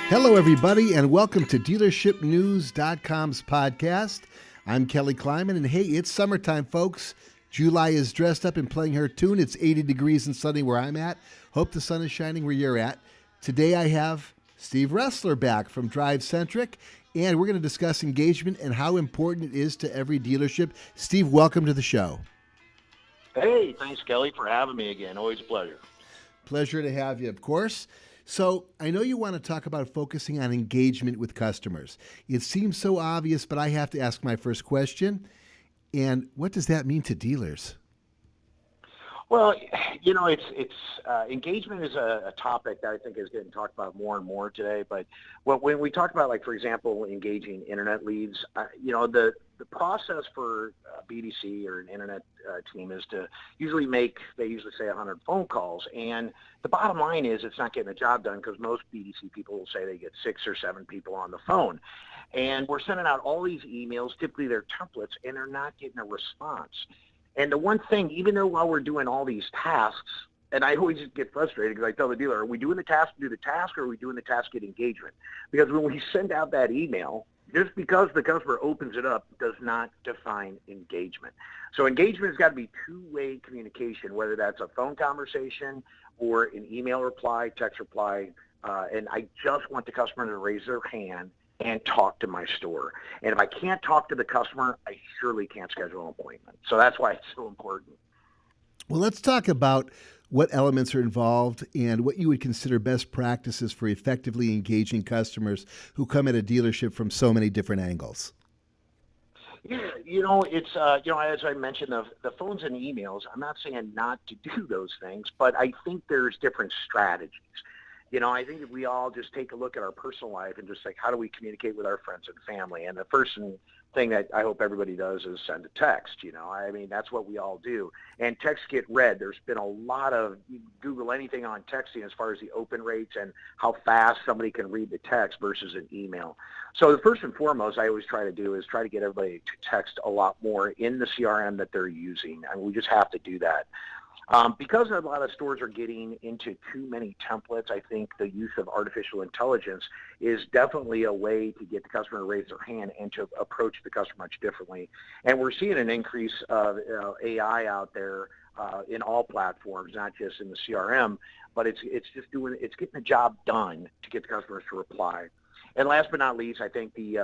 Hello, everybody, and welcome to DealershipNews.com's podcast. I'm Kelly Kleiman, and hey, it's summertime, folks. July is dressed up and playing her tune. It's 80 degrees and sunny where I'm at. Hope the sun is shining where you're at. Today I have Steve Roessler back from Drive Centric, and we're going to discuss engagement and how important it is to every dealership. Steve, welcome to the show. Hey, thanks, Kelly, for having me again. Always a pleasure. Pleasure to have you, of course. So I know you want to talk about focusing on engagement with customers. It seems so obvious, but I have to ask my first question. And what does that mean to dealers? Well, it's engagement is a topic that I think is getting talked about more and more today. But when we talk about, like, for example, engaging internet leads, the process for BDC or an internet team is to usually say 100 phone calls. And the bottom line is it's not getting the job done because most BDC people will say they get 6 or 7 people on the phone. And we're sending out all these emails, typically they're templates, and they're not getting a response. And the one thing, even though while we're doing all these tasks, and I always get frustrated because I tell the dealer, are we doing the task to do the task, or are we doing the task to get engagement? Because when we send out that email, just because the customer opens it up does not define engagement. So engagement has got to be two-way communication, whether that's a phone conversation or an email reply, text reply, and I just want the customer to raise their hand and talk to my store. And if I can't talk to the customer, I surely can't schedule an appointment. So that's why it's so important. Well, let's talk about what elements are involved and what you would consider best practices for effectively engaging customers who come at a dealership from so many different angles. Yeah, it's, as I mentioned, the phones and emails, I'm not saying not to do those things, but I think there's different strategies. I think if we all just take a look at our personal life and just like, how do we communicate with our friends and family? And the first thing that I hope everybody does is send a text. That's what we all do. And texts get read. There's been a lot of, you Google anything on texting as far as the open rates and how fast somebody can read the text versus an email. So the first and foremost I always try to do is try to get everybody to text a lot more in the CRM that they're using. And we just have to do that. Because a lot of stores are getting into too many templates, I think the use of artificial intelligence is definitely a way to get the customer to raise their hand and to approach the customer much differently. And we're seeing an increase of AI out there in all platforms, not just in the CRM, but it's getting the job done to get the customers to reply. And last but not least, I think the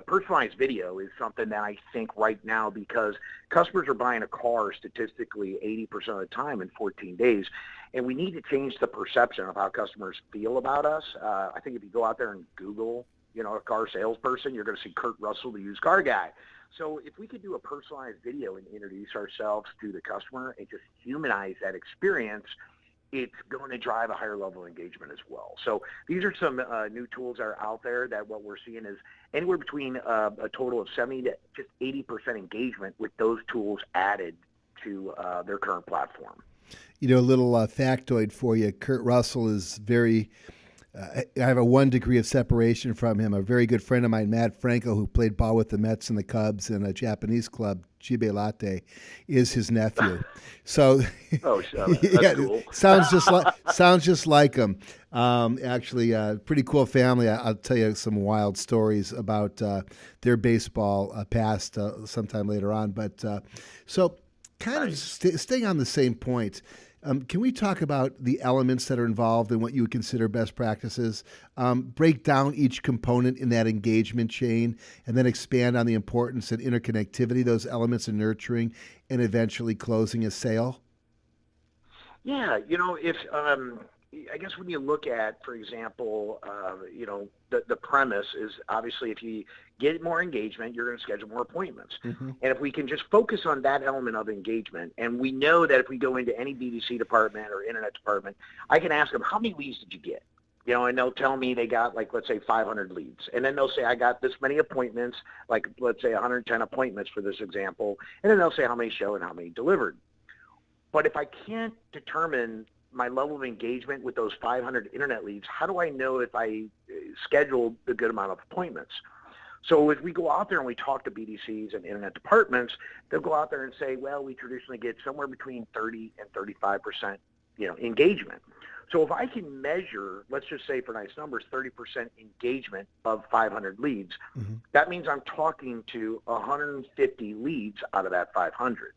personalized video is something that I think right now, because customers are buying a car statistically 80% of the time in 14 days, and we need to change the perception of how customers feel about us. I think if you go out there and Google, a car salesperson, you're going to see Kurt Russell, the used car guy. So if we could do a personalized video and introduce ourselves to the customer and just humanize that experience, it's going to drive a higher level of engagement as well. So these are some new tools that are out there that what we're seeing is anywhere between a total of 70 to just 80% engagement with those tools added to their current platform. A little factoid for you. Kurt Russell is I have a 1 degree of separation from him. A very good friend of mine, Matt Franco, who played ball with the Mets and the Cubs in a Japanese club, Chibe Latte, is his nephew. So, that's cool. sounds just like him. Actually, pretty cool family. I'll tell you some wild stories about their baseball past sometime later on. But so, kind of staying on the same point. Can we talk about the elements that are involved in what you would consider best practices? Break down each component in that engagement chain and then expand on the importance and interconnectivity, those elements in nurturing and eventually closing a sale? Yeah, if I guess when you look at, for example, the premise is obviously if you get more engagement, you're going to schedule more appointments. Mm-hmm. And if we can just focus on that element of engagement, and we know that if we go into any BDC department or internet department, I can ask them, how many leads did you get? And they'll tell me they got, like, let's say 500 leads. And then they'll say, I got this many appointments, like, let's say 110 appointments for this example. And then they'll say how many showed and how many delivered. But if I can't determine my level of engagement with those 500 internet leads, how do I know if I scheduled a good amount of appointments? So if we go out there and we talk to BDCs and internet departments, they'll go out there and say, well, we traditionally get somewhere between 30 and 35%, engagement. So if I can measure, let's just say for nice numbers, 30% engagement of 500 leads, that means I'm talking to 150 leads out of that 500.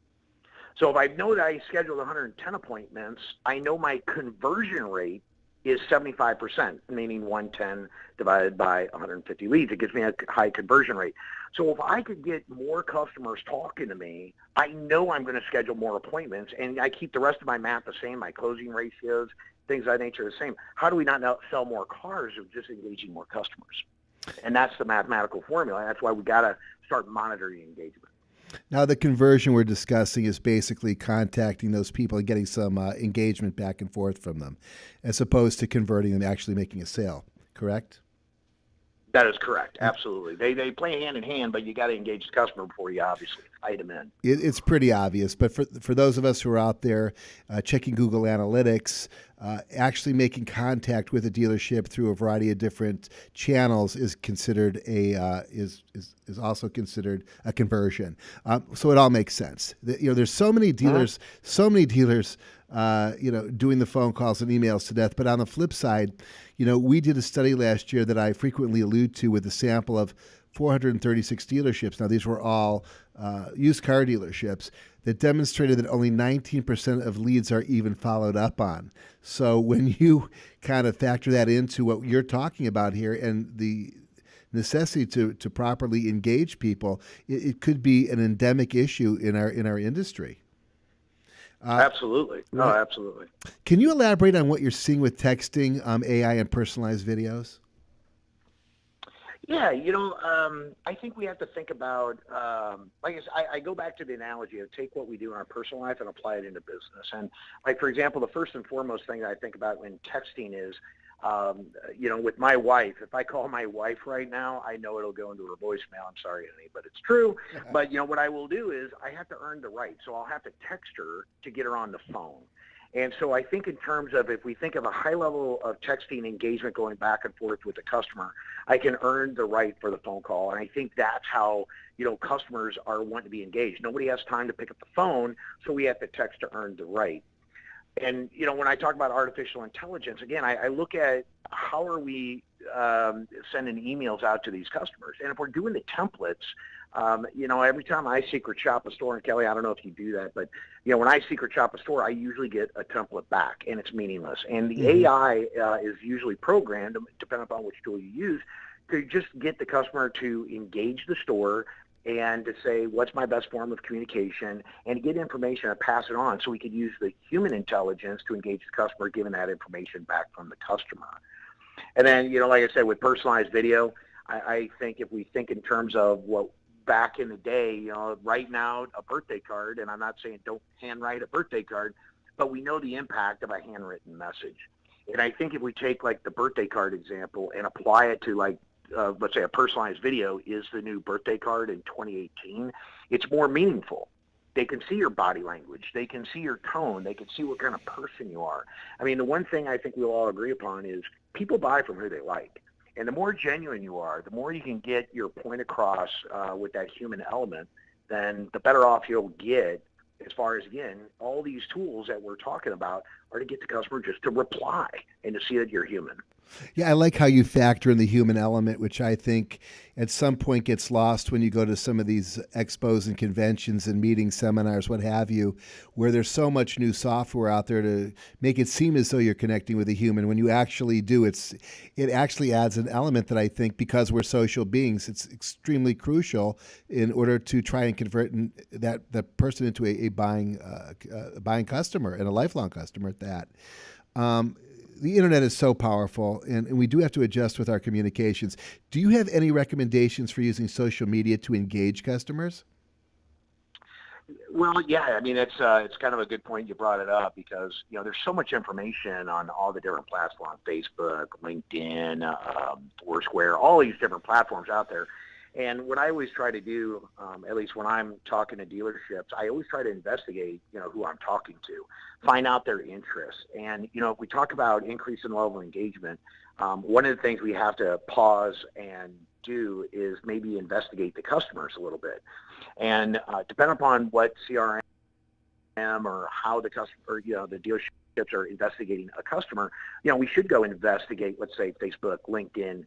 So if I know that I scheduled 110 appointments, I know my conversion rate is 75%, meaning 110 divided by 150 leads. It gives me a high conversion rate. So if I could get more customers talking to me, I know I'm going to schedule more appointments, and I keep the rest of my math the same, my closing ratios, things of that nature the same. How do we not now sell more cars of just engaging more customers? And that's the mathematical formula. That's why we got to start monitoring engagement. Now, the conversion we're discussing is basically contacting those people and getting some engagement back and forth from them, as opposed to converting them, actually making a sale, correct? That is correct. Absolutely. They play hand in hand, but you got to engage the customer before you obviously fight them in. It's pretty obvious, but for those of us who are out there checking Google Analytics, actually making contact with a dealership through a variety of different channels is considered is also considered a conversion. So it all makes sense. There's so many dealers, doing the phone calls and emails to death. But on the flip side, we did a study last year that I frequently allude to with a sample of 436 dealerships. Now, these were all used car dealerships that demonstrated that only 19% of leads are even followed up on. So when you kind of factor that into what you're talking about here and the necessity to properly engage people, it could be an endemic issue in our industry. Absolutely. Right. Oh, absolutely. Can you elaborate on what you're seeing with texting, AI, and personalized videos? Yeah, I think we have to think about, I go back to the analogy of take what we do in our personal life and apply it into business. And for example, the first and foremost thing that I think about when texting is, with my wife, if I call my wife right now, I know it'll go into her voicemail. I'm sorry, honey, but it's true. But, what I will do is I have to earn the right. So I'll have to text her to get her on the phone. And so I think in terms of if we think of a high level of texting engagement going back and forth with the customer, I can earn the right for the phone call. And I think that's how, customers are wanting to be engaged. Nobody has time to pick up the phone, so we have to text to earn the right. And, when I talk about artificial intelligence, again, I look at how are we sending emails out to these customers. And if we're doing the templates, every time I secret shop a store, and Kelly, I don't know if you do that, but, when I secret shop a store, I usually get a template back, and it's meaningless. And the AI is usually programmed, depending upon which tool you use, to just get the customer to engage the store and to say, what's my best form of communication, and to get information and pass it on so we could use the human intelligence to engage the customer, giving that information back from the customer. And then, like I said, with personalized video, I think if we think in terms of what back in the day, right now, a birthday card, and I'm not saying don't handwrite a birthday card, but we know the impact of a handwritten message. And I think if we take the birthday card example and apply it to let's say a personalized video is the new birthday card in 2018, it's more meaningful. They can see your body language. They can see your tone. They can see what kind of person you are. I mean, the one thing I think we'll all agree upon is people buy from who they like. And the more genuine you are, the more you can get your point across with that human element, then the better off you'll get as far as, again, all these tools that we're talking about are to get the customer just to reply and to see that you're human. Yeah, I like how you factor in the human element, which I think at some point gets lost when you go to some of these expos and conventions and meetings, seminars, what have you, where there's so much new software out there to make it seem as though you're connecting with a human. When you actually do, it actually adds an element that I think, because we're social beings, it's extremely crucial in order to try and convert that person into a buying customer and a lifelong customer at that. The internet is so powerful, and we do have to adjust with our communications. Do you have any recommendations for using social media to engage customers? Well, yeah, I mean, it's kind of a good point you brought it up because, there's so much information on all the different platforms, Facebook, LinkedIn, Foursquare, all these different platforms out there. And what I always try to do, at least when I'm talking to dealerships, I always try to investigate, who I'm talking to, find out their interests. And, if we talk about increasing level of engagement, one of the things we have to pause and do is maybe investigate the customers a little bit. And depending upon what CRM or how the customer, the dealerships are investigating a customer, we should go investigate, let's say, Facebook, LinkedIn,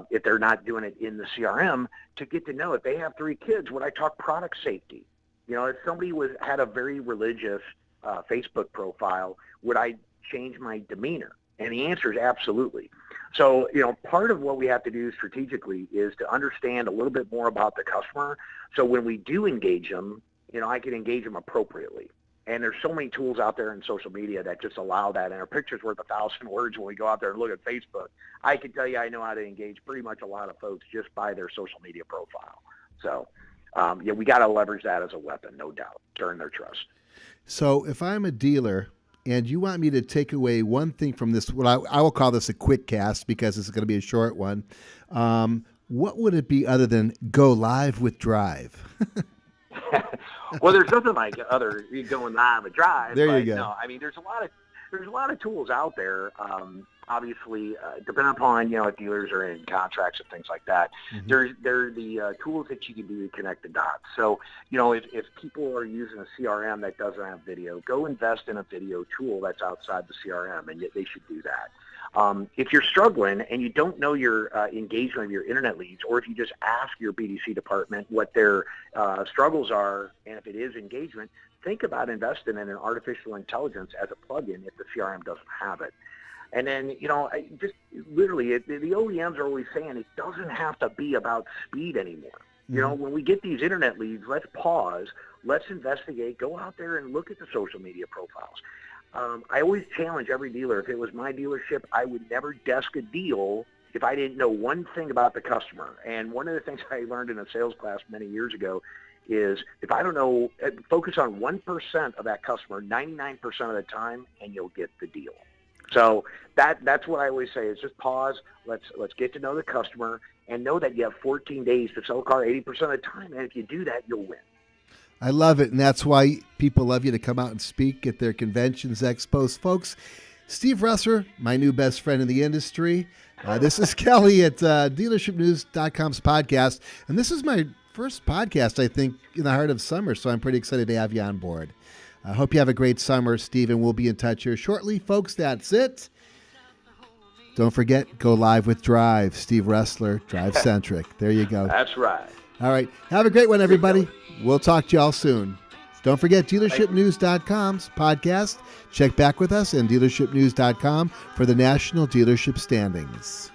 if they're not doing it in the CRM, to get to know if they have 3 kids, would I talk product safety? If somebody had a very religious Facebook profile, would I change my demeanor? And the answer is absolutely. So, part of what we have to do strategically is to understand a little bit more about the customer. So when we do engage them, I can engage them appropriately. And there's so many tools out there in social media that just allow that. And our picture's worth 1,000 words when we go out there and look at Facebook. I can tell you I know how to engage pretty much a lot of folks just by their social media profile. So, we got to leverage that as a weapon, no doubt, to earn their trust. So if I'm a dealer and you want me to take away one thing from this, I will call this a quick cast because it's going to be a short one, what would it be other than go live with Drive? Well, there's nothing like going live with Drive. There you go. No, there's a lot of tools out there. Obviously, depending upon if dealers are in contracts and things like that, Mm-hmm. there are the tools that you can do to connect the dots. So if people are using a CRM that doesn't have video, go invest in a video tool that's outside the CRM, and yet they should do that. If you're struggling and you don't know your engagement of your internet leads, or if you just ask your BDC department what their struggles are, and if it is engagement, think about investing in an artificial intelligence as a plugin if the CRM doesn't have it. And then, just literally, the OEMs are always saying it doesn't have to be about speed anymore. Mm-hmm. When we get these internet leads, let's pause, let's investigate, go out there and look at the social media profiles. I always challenge every dealer. If it was my dealership, I would never desk a deal if I didn't know one thing about the customer. And one of the things I learned in a sales class many years ago is if I don't know, focus on 1% of that customer 99% of the time, and you'll get the deal. So that's what I always say is just pause. Let's get to know the customer and know that you have 14 days to sell a car 80% of the time. And if you do that, you'll win. I love it, and that's why people love you to come out and speak at their conventions, expos. Folks, Steve Roessler, my new best friend in the industry. This is Kelly at dealershipnews.com's podcast, and this is my first podcast, I think, in the heart of summer, so I'm pretty excited to have you on board. I hope you have a great summer, Steve, and we'll be in touch here shortly. Folks, that's it. Don't forget, go live with Drive. Steve Roessler, Drive-centric. There you go. That's right. All right. Have a great one, everybody. We'll talk to you all soon. Don't forget dealershipnews.com's podcast. Check back with us and dealershipnews.com for the national dealership standings.